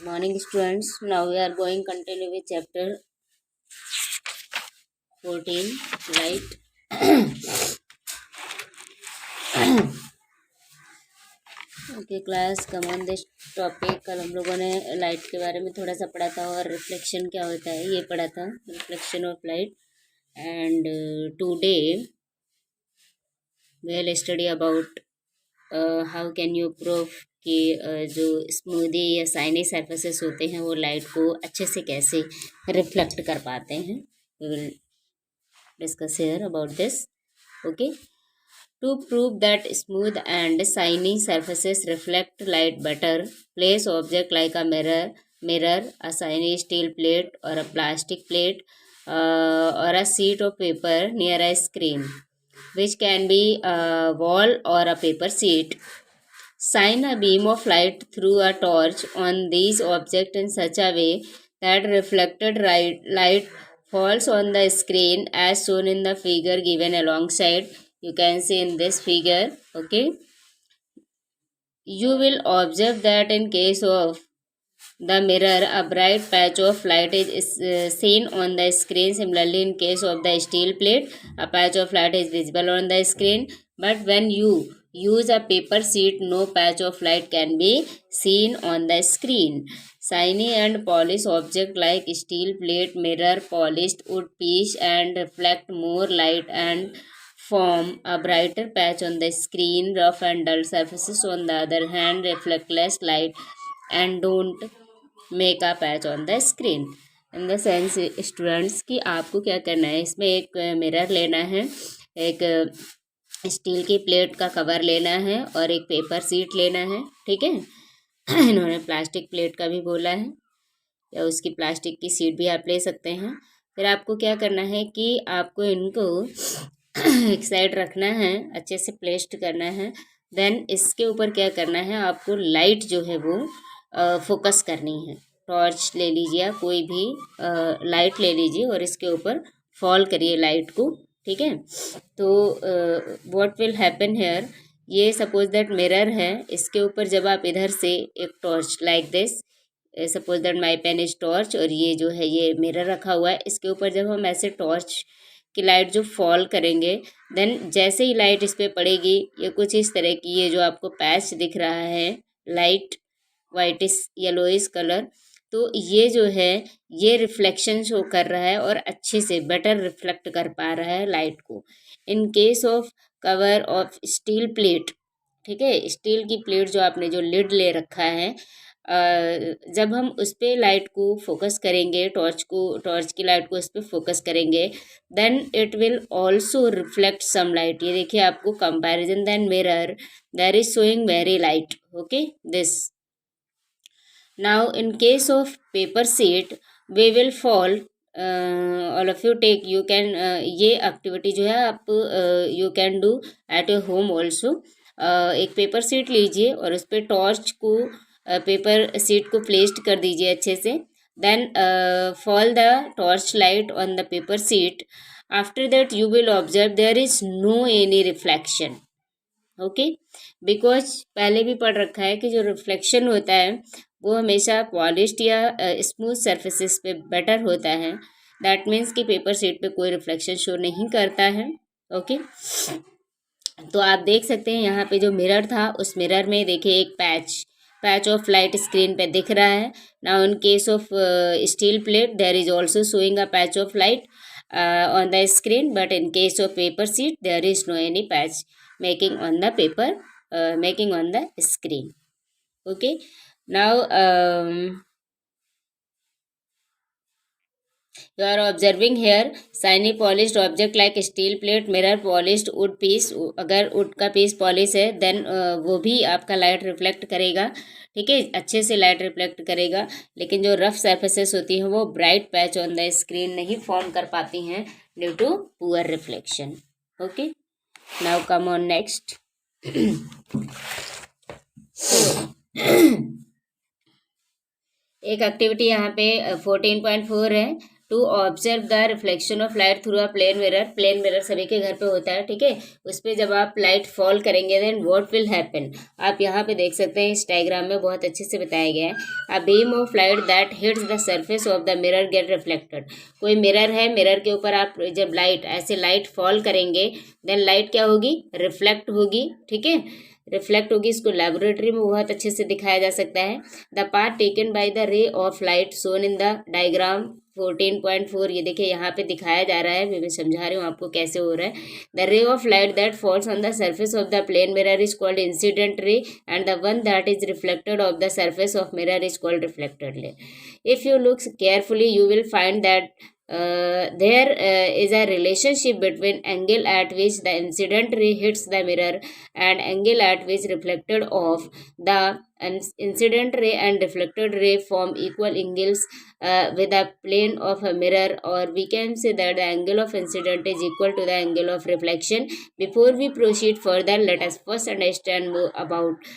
Morning students, now we are going continue with chapter 14 light. Okay class come on this topic. कल हम लोगों ने light के बारे में थोड़ा सा पढ़ा था और रिफ्लेक्शन क्या होता है ये पढ़ा था, reflection of light. And today we will study about how can you prove कि जो स्मूदी या साइनी सरफेसेस होते हैं वो लाइट को अच्छे से कैसे रिफ्लेक्ट कर पाते हैं। We will discuss here about this. Okay, to prove that smooth and shiny surfaces reflect light better, place object like a mirror, a shiny steel plate or a plastic plate, or a sheet of paper near a screen, which can be a wall or a paper sheet. Shine a beam of light through a torch on these objects in such a way that reflected light falls on the screen as shown in the figure given alongside. You can see in this figure. Okay, you will observe that in case of the mirror, a bright patch of light is seen on the screen. Similarly, in case of the steel plate, a patch of light is visible on the screen. But when you use a paper sheet, no patch of light can be seen on the screen. Shiny and polished objects like steel plate, mirror, polished wood piece and reflect more light and form a brighter patch on the screen. Rough and dull surfaces, on the other hand, reflect less light and don't make a patch on the screen. In the sense students कि आपको क्या करना है, इसमें एक mirror लेना है, एक स्टील की प्लेट का कवर लेना है और एक पेपर शीट लेना है। ठीक है, इन्होंने प्लास्टिक प्लेट का भी बोला है या उसकी प्लास्टिक की शीट भी आप ले सकते हैं। फिर आपको क्या करना है कि आपको इनको एक साइड रखना है, अच्छे से प्लेस्ड करना है। देन इसके ऊपर क्या करना है, आपको लाइट जो है वो फोकस करनी है। टॉर्च ले लीजिए या कोई भी लाइट ले लीजिए और इसके ऊपर फॉल करिए लाइट को। ठीक है, तो व्हाट विल हैपन हेयर, ये सपोज दैट मिरर है, इसके ऊपर जब आप इधर से एक torch like this, suppose that my pen is torch और ये जो है ये मिरर रखा हुआ है, इसके ऊपर जब हम ऐसे टॉर्च की लाइट जो फॉल करेंगे, देन जैसे ही लाइट इस पर पड़ेगी ये कुछ इस तरह की, ये जो आपको पैच दिख रहा है लाइट वाइटिश येलोइश कलर, तो ये जो है ये रिफ्लेक्शन शो कर रहा है और अच्छे से बेटर रिफ्लेक्ट कर पा रहा है लाइट को। इन case of cover of steel plate, ठीक है, स्टील की प्लेट जो आपने जो लिड ले रखा है, जब हम उस पर लाइट को फोकस करेंगे, टॉर्च की लाइट को उस पर फोकस करेंगे, then it will also reflect some light. ये देखिए आपको comparison, then mirror there is showing very light. Okay, this now in case of paper sheet we will fall, all of you take, you can ये activity जो है आप you can do at your home also। एक paper sheet लीजिए और उस पर torch को पेपर शीट को प्लेस्ड कर दीजिए अच्छे से। Then fall the torch light on the paper sheet. After that you will observe there is no any reflection. Okay, because पहले भी पढ़ रखा है कि जो रिफ्लेक्शन होता है वो हमेशा पॉलिश्ड या स्मूथ सरफेसेस पे बेटर होता है। दैट मीन्स कि पेपर शीट पे कोई रिफ्लेक्शन शो नहीं करता है। ओके, तो आप देख सकते हैं यहाँ पे जो मिरर था उस मिरर में देखिए एक पैच ऑफ लाइट स्क्रीन पे दिख रहा है। Now in case of steel plate there is also showing a patch of light on the screen, but in case of paper sheet there is no any patch making on the paper, making on the screen. Okay, now you are observing here shiny polished object like steel plate, mirror, polished wood piece। अगर wood का piece polish है then वो भी आपका light reflect करेगा। ठीक है, अच्छे से लाइट रिफ्लेक्ट करेगा, लेकिन जो रफ सरफेसेस होती हैं वो bright patch on the screen नहीं फॉर्म कर पाती हैं due to poor reflection. Okay, now come on next. एक एक्टिविटी यहाँ पे 14.4 है। To observe the reflection of light through a plane mirror. Plane mirror सभी के घर पे होता है, ठीक है। उस पर जब आप लाइट फॉल करेंगे देन व्हाट विल हैपन। आप यहाँ पे देख सकते हैं, इस डायग्राम में बहुत अच्छे से बताया गया है। A beam of light that hits the surface of the mirror gate reflected. कोई मिरर है, मिरर के ऊपर आप जब लाइट ऐसे लाइट फॉल करेंगे देन लाइट क्या होगी, रिफ्लेक्ट होगी, ठीक है, रिफ्लेक्ट होगी। इसको लेबोरेटरी में बहुत अच्छे से दिखाया जा सकता है। The path taken by the ray of light shown in the diagram 14.4, ये देखिए यहाँ पे दिखाया जा रहा है, मैं समझा रही हूँ आपको कैसे हो रहा है। The ray of light that falls on the surface of the plane mirror is called incident ray and the one that is reflected off the surface of mirror is called reflected ray. If you look carefully you will find that there is a relationship between angle at which the incident ray hits the mirror and angle at which reflected off the incident ray and reflected ray form equal angles with a plane of a mirror, or we can say that the angle of incident is equal to the angle of reflection. Before we proceed further, let us first understand more about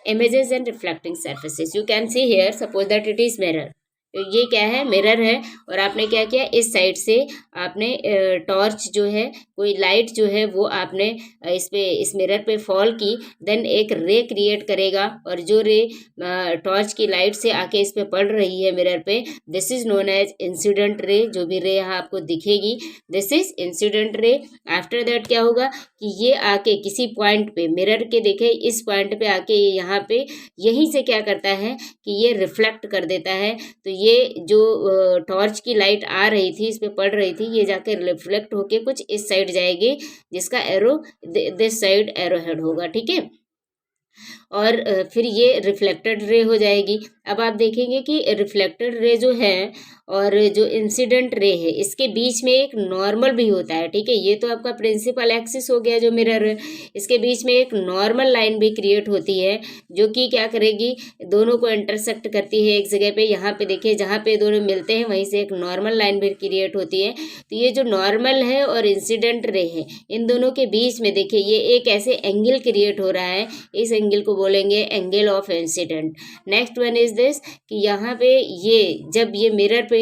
images and reflecting surfaces. You can see here, suppose that it is mirror, तो ये क्या है, mirror है। और आपने क्या किया, इस साइड से आपने टॉर्च जो है, कोई लाइट जो है वो आपने इस मिरर पे फॉल की, देन एक रे क्रिएट करेगा और जो रे टॉर्च की लाइट से आके इस पे पड़ रही है मिरर पे, this is known as incident ray. जो भी रे यहाँ आपको दिखेगी this is incident ray. After that क्या होगा कि ये आके किसी पॉइंट पे मिरर के देखे इस पॉइंट पे आके ये यहाँ पे यहीं से क्या करता है कि ये रिफ्लेक्ट कर देता है। तो ये जो टॉर्च की लाइट आ रही थी, इस पे पड़ रही थी, ये जाके रिफ्लेक्ट होके कुछ इस साइड जाएगी, जिसका arrow this side arrow head होगा, ठीक है। और फिर ये रिफ्लेक्टेड रे हो जाएगी। अब आप देखेंगे कि रिफ्लेक्टेड रे जो है और जो इंसिडेंट रे है इसके बीच में एक नॉर्मल भी होता है, ठीक है। ये तो आपका प्रिंसिपल एक्सिस हो गया जो मिरर है, इसके बीच में एक नॉर्मल लाइन भी क्रिएट होती है जो कि क्या करेगी, दोनों को इंटरसेक्ट करती है एक जगह पे। यहाँ पे देखिए जहाँ पे दोनों मिलते हैं वहीं से एक नॉर्मल लाइन भी क्रिएट होती है। तो ये जो नॉर्मल है और इंसिडेंट रे है, इन दोनों के बीच में देखिए ये एक ऐसे एंगल क्रिएट हो रहा है, इस एंगल को बोलेंगे angle of incident. Next one is this कि यहाँ पे ये जब ये मिरर पे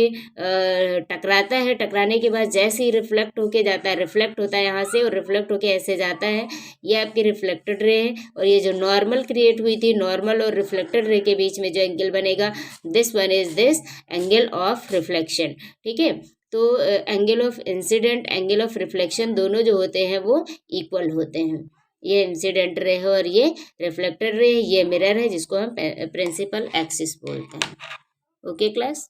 टकराता है, टकराने के बाद जैसे ही रिफ्लेक्ट होके जाता है, रिफ्लेक्ट होता है यहाँ से और रिफ्लेक्ट होके ऐसे जाता है, ये आपकी रिफ्लेक्टेड रे है। और ये जो नॉर्मल क्रिएट हुई थी, नॉर्मल और रिफ्लेक्टेड रे के बीच में जो एंगल बनेगा, this one is this angle of reflection, ठीक है। तो angle of incident, angle of reflection दोनों जो होते हैं वो इक्वल होते हैं। ये इंसिडेंट रे है और ये रिफ्लेक्टेड रे है, ये मिरर है जिसको हम प्रिंसिपल एक्सिस बोलते हैं। Okay class,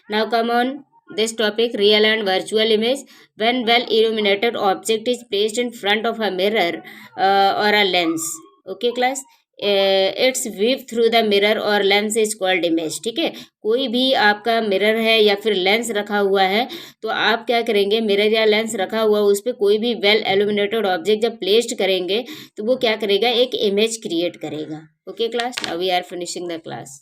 now come on this topic, real and virtual image. When well illuminated object is placed in front of a mirror or a lens, okay class, it's view through the mirror or lens is called image, ठीक है। कोई भी आपका mirror है या फिर lens रखा हुआ है तो आप क्या करेंगे, मिरर या लेंस रखा हुआ उस पर कोई भी वेल एल्यूमिनेटेड ऑब्जेक्ट जब प्लेस्ड करेंगे तो वो क्या करेगा, एक इमेज क्रिएट करेगा। Okay class, now we are finishing the class.